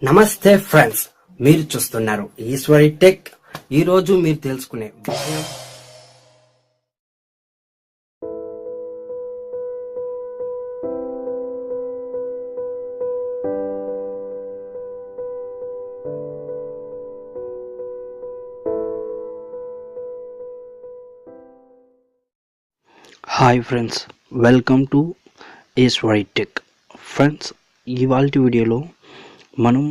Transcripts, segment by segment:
నమస్తే ఫ్రెండ్స్, మీరు చూస్తున్నారు ఈశ్వరి టెక్. ఈరోజు మీరు తెలుసుకునే విషయం hi friends, welcome to Eshwari tech. Friends, ఇవాళ వీడియోలో మనం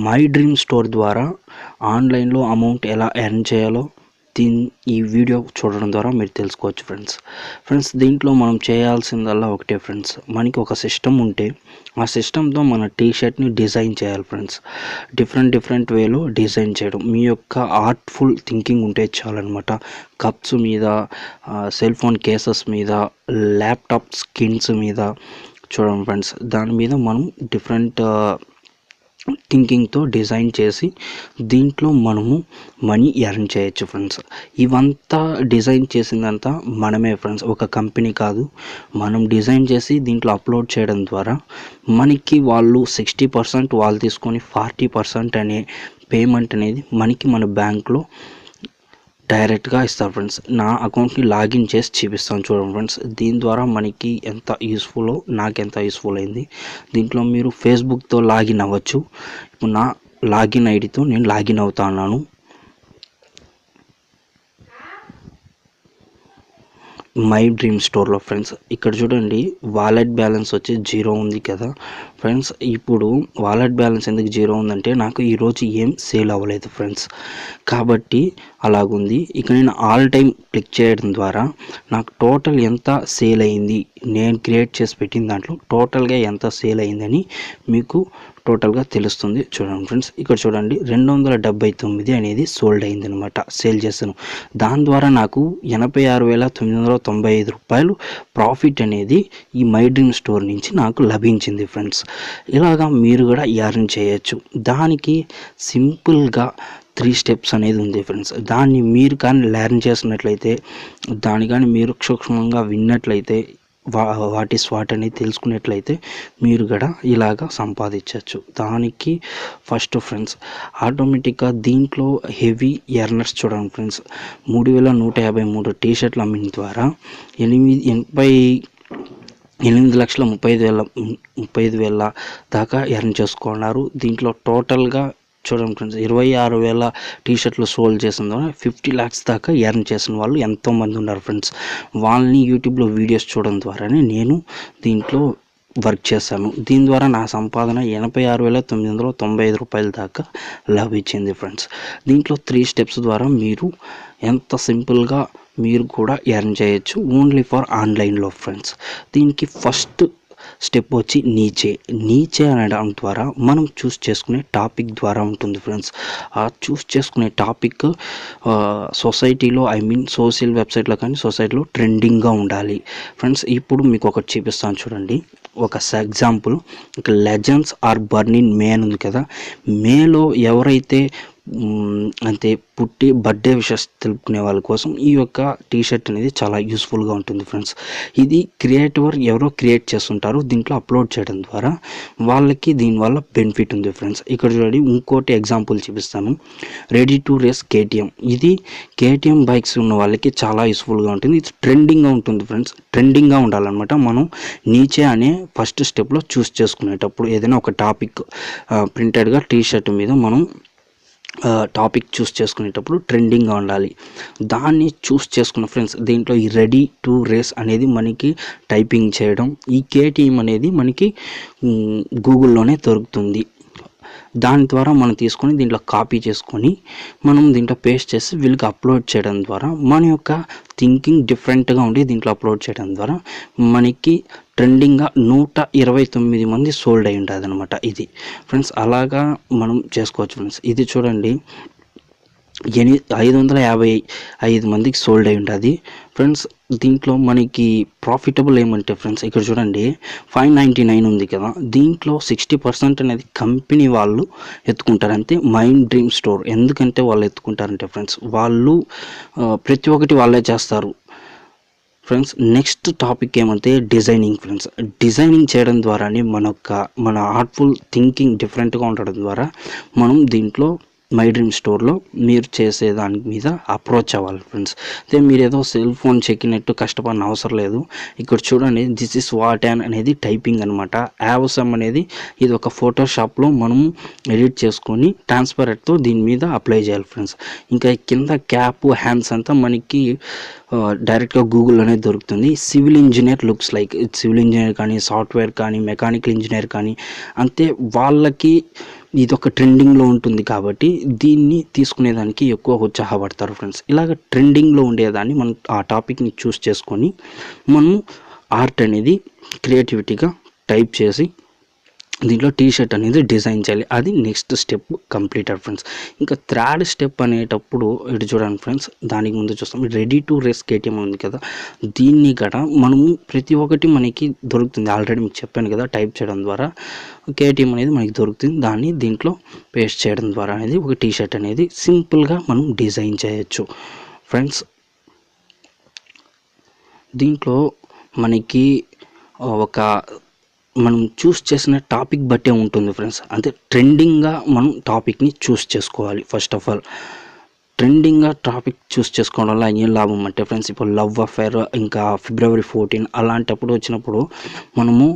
మై డ్రీమ్ స్టోర్ ద్వారా ఆన్లైన్లో అమౌంట్ ఎలా ఎర్న్ చేయాలో ఈ వీడియో చూడడం ద్వారా మీరు తెలుసుకోవచ్చు. ఫ్రెండ్స్ దీంట్లో మనం చేయాల్సిందల్లా ఒకటే ఫ్రెండ్స్, మనకి ఒక సిస్టమ్ ఉంటే ఆ సిస్టంతో మన టీషర్ట్ని డిజైన్ చేయాలి ఫ్రెండ్స్. డిఫరెంట్ వేలో డిజైన్ చేయడం, మీ యొక్క ఆర్ట్ఫుల్ థింకింగ్ ఉంటే చాలన్నమాట. కప్స్ మీద, సెల్ ఫోన్ కేసెస్ మీద, ల్యాప్టాప్ స్కిన్స్ మీద చూడండి ఫ్రెండ్స్, దాని మీద మనం డిఫరెంట్ థింకింగ్తో డిజైన్ చేసి దీంట్లో మనము మనీ ఎర్న్ చేయొచ్చు ఫ్రెండ్స్. ఇవంతా డిజైన్ చేసిందంతా మనమే ఫ్రెండ్స్, ఒక కంపెనీ కాదు. మనం డిజైన్ చేసి దీంట్లో అప్లోడ్ చేయడం ద్వారా మనకి వాళ్ళు 60% వాళ్ళు తీసుకొని 40% అనే పేమెంట్ అనేది మనకి మన బ్యాంక్లో డైరెక్ట్గా ఇస్తారు ఫ్రెండ్స్. నా అకౌంట్ని లాగిన్ చేసి చూపిస్తాను చూడండి ఫ్రెండ్స్. దీని ద్వారా మనకి ఎంత యూస్ఫుల్లో నాకు ఎంత యూస్ఫుల్ అయింది. దీంట్లో మీరు ఫేస్బుక్తో లాగిన్ అవ్వచ్చు. ఇప్పుడు నా లాగిన్ ఐడితో నేను లాగిన్ అవుతున్నాను. మై డ్రీమ్ స్టోర్లో ఫ్రెండ్స్, ఇక్కడ చూడండి వాలెట్ బ్యాలెన్స్ వచ్చి 0 ఉంది కదా ఫ్రెండ్స్. ఇప్పుడు వాలెట్ బ్యాలెన్స్ ఎందుకు 0 ఉందంటే నాకు ఈరోజు ఏం సేల్ అవ్వలేదు ఫ్రెండ్స్, కాబట్టి అలాగుంది. ఇక నేను ఆల్ టైమ్ క్లిక్ చేయడం ద్వారా నాకు టోటల్ ఎంత సేల్ అయింది, నేను క్రియేట్ చేసి పెట్టిన దాంట్లో టోటల్గా ఎంత సేల్ అయిందని మీకు టోటల్గా తెలుస్తుంది. చూడండి ఫ్రెండ్స్, ఇక్కడ చూడండి 279 అనేది సోల్డ్ అయింది అనమాట, సేల్ చేశాను. దాని ద్వారా నాకు 86,995 రూపాయలు ప్రాఫిట్ అనేది ఈ మై డ్రీమ్ స్టోర్ నుంచి నాకు లభించింది ఫ్రెండ్స్. ఇలాగా మీరు కూడా ఎర్న్ చేయొచ్చు. దానికి సింపుల్గా 3 స్టెప్స్ అనేది ఉంది ఫ్రెండ్స్. దాన్ని మీరు కానీ లెర్న్ చేసినట్లయితే, దాన్ని కానీ మీరు సూక్ష్మంగా విన్నట్లయితే, వాట్ ఈస్ వాట్ అనేది తెలుసుకున్నట్లయితే మీరు కూడా ఇలాగా సంపాదించవచ్చు. దానికి ఫస్ట్ ఫ్రెండ్స్, ఆటోమేటిక్గా దీంట్లో హెవీ ఎర్నర్స్ చూడండి ఫ్రెండ్స్, 3,153 టీషర్ట్లు అమ్మిన ద్వారా 8,35,000 దాకా ఎర్న్ చేసుకున్నారు. దీంట్లో టోటల్గా చూడండి ఫ్రెండ్స్, 26,000 టీషర్ట్లు సోల్డ్ చేసిన ద్వారా 50 lakhs దాకా ఎర్న్ చేసిన వాళ్ళు ఎంతోమంది ఉన్నారు ఫ్రెండ్స్. వాళ్ళని యూట్యూబ్లో వీడియోస్ చూడడం ద్వారానే నేను దీంట్లో వర్క్ చేశాను. దీని ద్వారా నా సంపాదన 86,995 రూపాయల దాకా లభించింది ఫ్రెండ్స్. దీంట్లో 3 స్టెప్స్ ద్వారా మీరు ఎంత సింపుల్గా మీరు కూడా ఎర్న్ చేయొచ్చు, ఓన్లీ ఫర్ ఆన్లైన్లో ఫ్రెండ్స్. దీనికి ఫస్ట్ స్టెప్ వచ్చి నీచే అనడం ద్వారా మనం చూస్ చేసుకునే టాపిక్ ద్వారా ఉంటుంది ఫ్రెండ్స్. ఆ చూస్ చేసుకునే టాపిక్ సొసైటీలో, సోషల్ వెబ్సైట్లో కానీ సొసైటీలో ట్రెండింగ్గా ఉండాలి ఫ్రెండ్స్. ఇప్పుడు మీకు ఒకటి చూపిస్తాను చూడండి. ఒక ఎగ్జాంపుల్, లెజెండ్స్ ఆర్ బర్నింగ్ మే అని ఉంది కదా. మేలో ఎవరైతే అంటే పుట్టి బర్త్డే విషెస్ తెలుపుకునే వాళ్ళ కోసం ఈ యొక్క టీషర్ట్ అనేది చాలా యూస్ఫుల్గా ఉంటుంది ఫ్రెండ్స్. ఇది క్రియేటివర్ ఎవరో క్రియేట్ చేస్తుంటారు, దీంట్లో అప్లోడ్ చేయడం ద్వారా వాళ్ళకి దీనివల్ల బెనిఫిట్ ఉంది ఫ్రెండ్స్. ఇక్కడ చూడండి, ఇంకోటి ఎగ్జాంపుల్ చూపిస్తాను. Ready to race KTM. ఇది కేటీఎం బైక్స్ ఉన్న వాళ్ళకి చాలా యూస్ఫుల్గా ఉంటుంది. ఇది ట్రెండింగ్గా ఉంటుంది ఫ్రెండ్స్. ట్రెండింగ్గా ఉండాలన్నమాట. మనం నీచే అనే ఫస్ట్ స్టెప్లో చూస్ చేసుకునేటప్పుడు ఏదైనా ఒక టాపిక్ ప్రింటెడ్గా టీషర్ట్ మీద మనం టాపిక్ చూస్ చేసుకునేటప్పుడు ట్రెండింగ్గా ఉండాలి. దాన్ని చూస్ చేసుకున్న ఫ్రెండ్స్, దీంట్లో ఈ రెడీ టు రేస్ అనేది మనకి టైపింగ్ చేయడం, ఈ కేటీఎం అనేది మనకి గూగుల్లోనే దొరుకుతుంది. దాని ద్వారా మనం తీసుకొని దీంట్లో కాపీ చేసుకొని మనం దీంట్లో పేస్ట్ చేసి వీళ్ళకి అప్లోడ్ చేయడం ద్వారా మన యొక్క థింకింగ్ డిఫరెంట్గా ఉండి దీంట్లో అప్లోడ్ చేయడం ద్వారా మనకి ట్రెండింగ్గా 129 మంది సోల్డ్ అయి ఉంటుంది అనమాట. ఇది ఫ్రెండ్స్, అలాగా మనం చేసుకోవచ్చు ఫ్రెండ్స్. ఇది చూడండి, 555 మందికి సోల్డ్ అయి ఉంటుంది ఫ్రెండ్స్. దీంట్లో మనకి ప్రాఫిటబుల్ ఏమంటే ఫ్రెండ్స్, ఇక్కడ చూడండి 599 ఉంది కదా. దీంట్లో 60% అనేది కంపెనీ వాళ్ళు ఎత్తుకుంటారు. అంతే మై డ్రీమ్ స్టోర్ ఎందుకంటే వాళ్ళు ఎత్తుకుంటారంటే ఫ్రెండ్స్, వాళ్ళు ప్రతి ఒక్కటి వాళ్ళే చేస్తారు ఫ్రెండ్స్ నెక్స్ట్ టాపిక్ ఏమంటే డిజైనింగ్ ఫ్రెండ్స్. డిజైనింగ్ చేయడం ద్వారానే మన ఆర్ట్ఫుల్ థింకింగ్ డిఫరెంట్గా ఉండడం ద్వారా మనం దీంట్లో మై డ్రీమ్ స్టోర్లో మీరు చేసే దాని మీద అప్రోచ్ అవ్వాలి ఫ్రెండ్స్. అయితే మీరు ఏదో సెల్ ఫోన్ చెక్కినట్టు కష్టపడిన అవసరం లేదు. ఇక్కడ చూడండి, దిస్ ఇస్ వాట్ యాన్ అనేది టైపింగ్ అనమాట. యావసమ్ అనేది ఇది ఒక ఫోటోషాప్లో మనం ఎడిట్ చేసుకొని ట్రాన్స్పరెంట్తో దీని మీద అప్లై చేయాలి ఫ్రెండ్స్. ఇంకా కింద క్యాప్ హ్యాండ్స్ అంతా మనకి డైరెక్ట్గా గూగుల్ అనేది దొరుకుతుంది. Civil engineer looks like, civil engineer కానీ సాఫ్ట్వేర్ కానీ మెకానికల్ ఇంజనీర్ కానీ అంతే, వాళ్ళకి ఇది ఒక ట్రెండింగ్లో ఉంటుంది కాబట్టి దీన్ని తీసుకునేదానికి ఎక్కువ ఉత్సాహపడతారు ఫ్రెండ్స్. ఇలాగ ట్రెండింగ్లో ఉండేదాన్ని మనం ఆ టాపిక్ని చూస్ చేసుకొని మనం ఆర్ట్ అనేది క్రియేటివిటీగా టైప్ చేసి దీంట్లో టీషర్ట్ అనేది డిజైన్ చేయాలి. అది నెక్స్ట్ స్టెప్ కంప్లీటెడ్ ఫ్రెండ్స్. ఇంకా థర్డ్ స్టెప్ అనేటప్పుడు ఇటు చూడండి ఫ్రెండ్స్, దానికి ముందు చూస్తాం రెడీ టు రేస్ కేటీఎం ఉంది కదా, దీన్ని కూడా మనము ప్రతి ఒక్కటి మనకి దొరుకుతుంది. ఆల్రెడీ మీకు చెప్పాను కదా, టైప్ చేయడం ద్వారా కేటీఎం అనేది మనకి దొరుకుతుంది. దాన్ని దీంట్లో పేస్ట్ చేయడం ద్వారా అనేది ఒక టీషర్ట్ అనేది సింపుల్గా మనం డిజైన్ చేయొచ్చు ఫ్రెండ్స్. దీంట్లో మనకి ఒక మనం చూస్ చేసిన టాపిక్ బట్టే ఉంటుంది ఫ్రెండ్స్. అంటే ట్రెండింగ్గా మనం టాపిక్ని చూస్ చేసుకోవాలి. ఫస్ట్ ఆఫ్ ఆల్ ట్రెండింగ్గా టాపిక్ చూస్ చేసుకోవడం వల్ల ఏం లాభం అంటే ఫ్రెండ్స్, ఇప్పుడు లవ్ అఫైర్ ఇంకా February 14 అలాంటప్పుడు వచ్చినప్పుడు మనము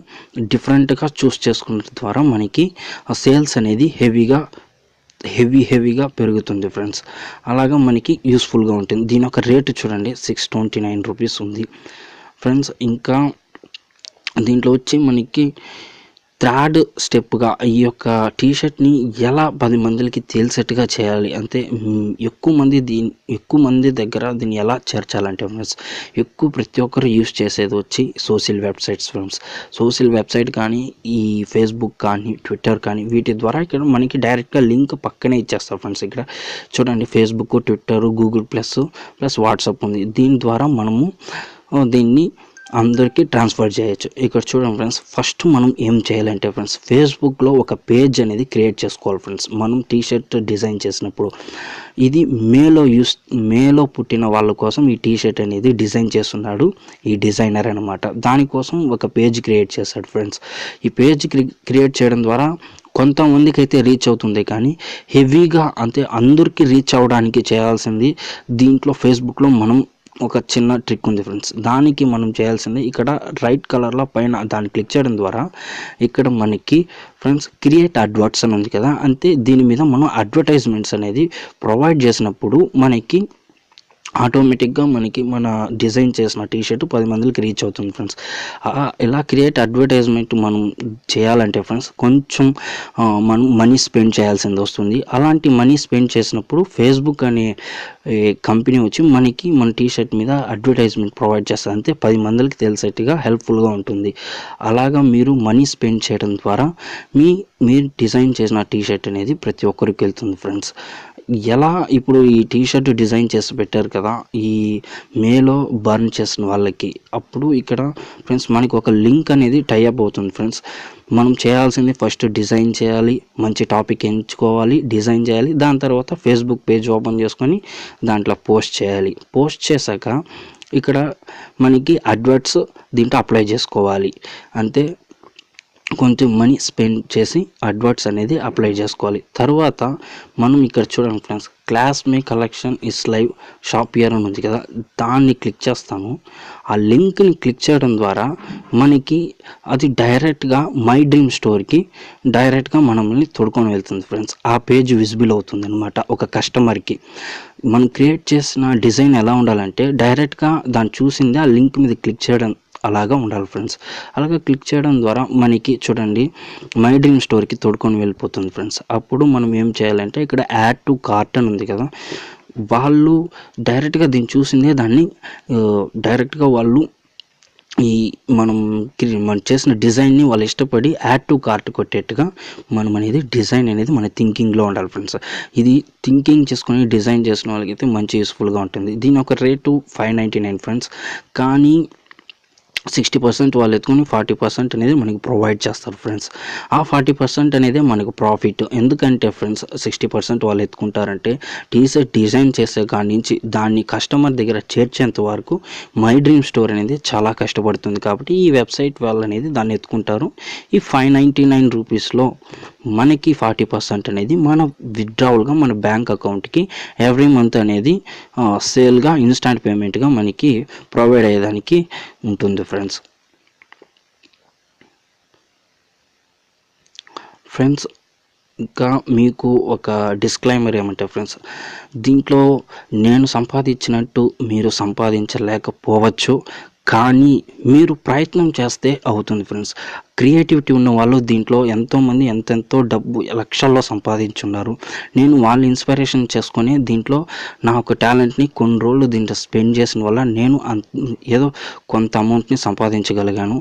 డిఫరెంట్గా చూస్ చేసుకున్న ద్వారా మనకి ఆ సేల్స్ అనేది హెవీగా పెరుగుతుంది ఫ్రెండ్స్. అలాగా మనకి యూస్ఫుల్గా ఉంటుంది. దీని యొక్క రేటు చూడండి, 629 రూపీస్ ఉంది ఫ్రెండ్స్. ఇంకా దీంట్లో వచ్చి మనకి థర్డ్ స్టెప్గా ఈ యొక్క టీషర్ట్ని ఎలా 10 మందికి తెలిసేట్టుగా చేయాలి అంటే ఎక్కువ మంది దగ్గర దీన్ని ఎలా చేర్చాలంటే ఫ్రెండ్స్, ప్రతి ఒక్కరు యూస్ చేసేది వచ్చి social websites friends. Social website కానీ, ఈ ఫేస్బుక్ కానీ, ట్విట్టర్ కానీ, వీటి ద్వారా ఇక్కడ మనకి డైరెక్ట్గా లింక్ పక్కనే ఇచ్చేస్తారు ఫ్రెండ్స్. ఇక్కడ చూడండి, Facebook, Twitter, Google plus WhatsApp ఉంది. దీని ద్వారా మనము దీన్ని అందరికీ ట్రాన్స్ఫర్ చేయొచ్చు. ఇక్కడ చూడండి ఫ్రెండ్స్, ఫస్ట్ మనం ఏం చేయాలంటే ఫ్రెండ్స్, ఫేస్బుక్లో ఒక పేజ్ అనేది క్రియేట్ చేసుకోవాలి ఫ్రెండ్స్. మనం టీషర్ట్ డిజైన్ చేసినప్పుడు ఇది మేలో పుట్టిన వాళ్ళ కోసం ఈ టీషర్ట్ అనేది డిజైన్ చేస్తున్నాడు ఈ డిజైనర్ అనమాట. దానికోసం ఒక పేజ్ క్రియేట్ చేశాడు ఫ్రెండ్స్. ఈ పేజ్ క్రియేట్ చేయడం ద్వారా కొంతమందికి అయితే రీచ్ అవుతుంది, కానీ హెవీగా అంటే అందరికీ రీచ్ అవ్వడానికి చేయాల్సింది దీంట్లో ఫేస్బుక్లో మనం ఒక చిన్న ట్రిక్ ఉంది ఫ్రెండ్స్. దానికి మనం చేయాల్సింది ఇక్కడ రైట్ కలర్లో పైన దాన్ని క్లిక్ చేయడం ద్వారా ఇక్కడ మనకి ఫ్రెండ్స్ క్రియేట్ అడ్వర్ట్స్ అని ఉంది కదా, అంతే దీని మీద మనం అడ్వర్టైజ్మెంట్స్ అనేది ప్రొవైడ్ చేసినప్పుడు మనకి ఆటోమేటిక్గా మనకి మన డిజైన్ చేసిన టీషర్ట్ 10 మందికి రీచ్ అవుతుంది ఫ్రెండ్స్. ఇలా క్రియేట్ అడ్వర్టైజ్మెంట్ మనం చేయాలంటే ఫ్రెండ్స్ కొంచెం మనం మనీ స్పెండ్ చేయాల్సింది వస్తుంది. అలాంటి మనీ స్పెండ్ చేసినప్పుడు ఫేస్బుక్ అనే కంపెనీ వచ్చి మనకి మన టీషర్ట్ మీద అడ్వర్టైజ్మెంట్ ప్రొవైడ్ చేస్తుంది. అంతే 10 మందికి తెలిసేట్టుగా హెల్ప్ఫుల్గా ఉంటుంది. అలాగా మీరు మనీ స్పెండ్ చేయడం ద్వారా మీరు డిజైన్ చేసిన టీషర్ట్ అనేది ప్రతి ఒక్కరికి వెళ్తుంది ఫ్రెండ్స్. ఎలా ఇప్పుడు ఈ టీషర్ట్ డిజైన్ చేసి పెట్టారు కదా ఈ మేలో బర్న్ చేసిన వాళ్ళకి, అప్పుడు ఇక్కడ ఫ్రెండ్స్ మనకి ఒక లింక్ అనేది టైఅప్ అవుతుంది ఫ్రెండ్స్. మనం చేయాల్సింది ఫస్ట్ డిజైన్ చేయాలి, మంచి టాపిక్ ఎంచుకోవాలి, డిజైన్ చేయాలి. దాని తర్వాత ఫేస్బుక్ పేజ్ ఓపెన్ చేసుకొని దాంట్లో పోస్ట్ చేయాలి. పోస్ట్ చేశాక ఇక్కడ మనకి అడ్వర్ట్స్ దీంట్లో అప్లై చేసుకోవాలి. అంతే, కొంచెం మనీ స్పెండ్ చేసి అడ్వర్ట్స్ అనేది అప్లై చేసుకోవాలి. తర్వాత మనం ఇక్కడ చూడండి friends, class May collection is live shop year అని ఉంది కదా, దాన్ని క్లిక్ చేస్తాము. ఆ లింక్ని క్లిక్ చేయడం ద్వారా మనకి అది డైరెక్ట్గా మై డ్రీమ్ స్టోర్కి డైరెక్ట్గా మనల్ని తోడుకొని వెళ్తుంది ఫ్రెండ్స్. ఆ పేజ్ విజిబుల్ అవుతుంది అనమాట ఒక కస్టమర్కి. మనం క్రియేట్ చేసిన డిజైన్ ఎలా ఉండాలంటే డైరెక్ట్గా దాన్ని చూసింది ఆ లింక్ మీద క్లిక్ చేయడం అలాగా ఉండాలి ఫ్రెండ్స్. అలాగా క్లిక్ చేయడం ద్వారా మనకి చూడండి మై డ్రీమ్ స్టోర్కి తోడుకొని వెళ్ళిపోతుంది ఫ్రెండ్స్. అప్పుడు మనం ఏం చేయాలంటే ఇక్కడ యాడ్ టు కార్ట్ అని ఉంది కదా, వాళ్ళు డైరెక్ట్గా దీన్ని చూసిందే దాన్ని డైరెక్ట్గా వాళ్ళు మనం చేసిన డిజైన్ని వాళ్ళు ఇష్టపడి యాడ్ టు కార్ట్ కొట్టేట్టుగా మనం అనేది డిజైన్ అనేది మన థింకింగ్లో ఉండాలి ఫ్రెండ్స్. ఇది థింకింగ్ చేసుకొని డిజైన్ చేసిన వాళ్ళకైతే మంచి యూస్ఫుల్గా ఉంటుంది. దీని ఒక రేటు 599 ఫ్రెండ్స్. కానీ 60% వాళ్ళు ఎత్తుకుని 40% అనేది మనకి ప్రొవైడ్ చేస్తారు ఫ్రెండ్స్. ఆ 40% అనేది మనకు ప్రాఫిట్. ఎందుకంటే ఫ్రెండ్స్ 60% వాళ్ళు ఎత్తుకుంటారంటే టీషర్ట్ డిజైన్ చేసే కాడి నుంచి దాన్ని కస్టమర్ దగ్గర చేర్చేంత వరకు మై డ్రీమ్ స్టోర్ అనేది చాలా కష్టపడుతుంది. కాబట్టి ఈ వెబ్సైట్ వాళ్ళు అనేది దాన్ని ఎత్తుకుంటారు. ఈ 599 రూపీస్లో మనకి 40% అనేది మన విత్డ్రావల్గా మన బ్యాంక్ అకౌంట్కి ఎవ్రీ మంత్ అనేది సేల్గా ఇన్స్టాంట్ పేమెంట్గా మనకి ప్రొవైడ్ అయ్యేదానికి ఉంటుంది ఫ్రెండ్స్. ఇంకా మీకు ఒక డిస్క్లైమర్ ఏమంటే ఫ్రెండ్స్, దీంట్లో నేను సంపాదించినట్టు మీరు సంపాదించలేకపోవచ్చు, కానీ మీరు ప్రయత్నం చేస్తే అవుతుంది ఫ్రెండ్స్. క్రియేటివిటీ ఉన్న వాళ్ళు దీంట్లో ఎంతోమంది ఎంతెంతో డబ్బు లక్షల్లో సంపాదించున్నారు. నేను వాళ్ళ ఇన్స్పిరేషన్ చేసుకొని దీంట్లో నా ఒక టాలెంట్ని కొన్ని రోజులు దీంట్లో స్పెండ్ చేసిన వల్ల నేను ఏదో కొంత అమౌంట్ని సంపాదించగలిగాను.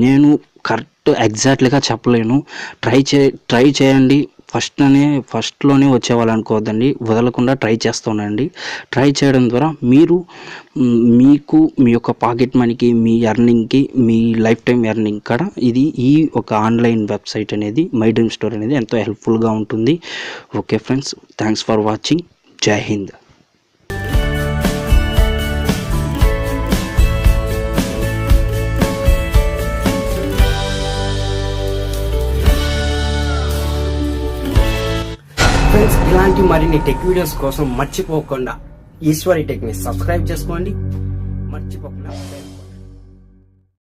నేను కరెక్ట్ ఎగ్జాక్ట్లీగా చెప్పలేను. ట్రై చేయండి. ఫస్ట్లోనే వచ్చేవాళ్ళు అనుకోవద్దండి, వదలకుండా ట్రై చేస్తుండండి. ట్రై చేయడం ద్వారా మీకు మీ యొక్క పాకెట్ మనీకి, మీ ఎర్నింగ్కి, మీ లైఫ్ టైం ఎర్నింగ్ కూడా ఈ ఒక ఆన్లైన్ వెబ్సైట్ అనేది మై డ్రీమ్ స్టోర్ అనేది ఎంతో హెల్ప్ఫుల్గా ఉంటుంది. Okay friends, thanks for watching. జై హింద్. ఫ్రెండ్స్, ఇలాంటి మరిన్ని టెక్ వీడియోస్ కోసం మర్చిపోకుండా ఈశ్వరి టెక్ ని సబ్స్క్రైబ్ చేసుకోండి. మర్చిపోకుండా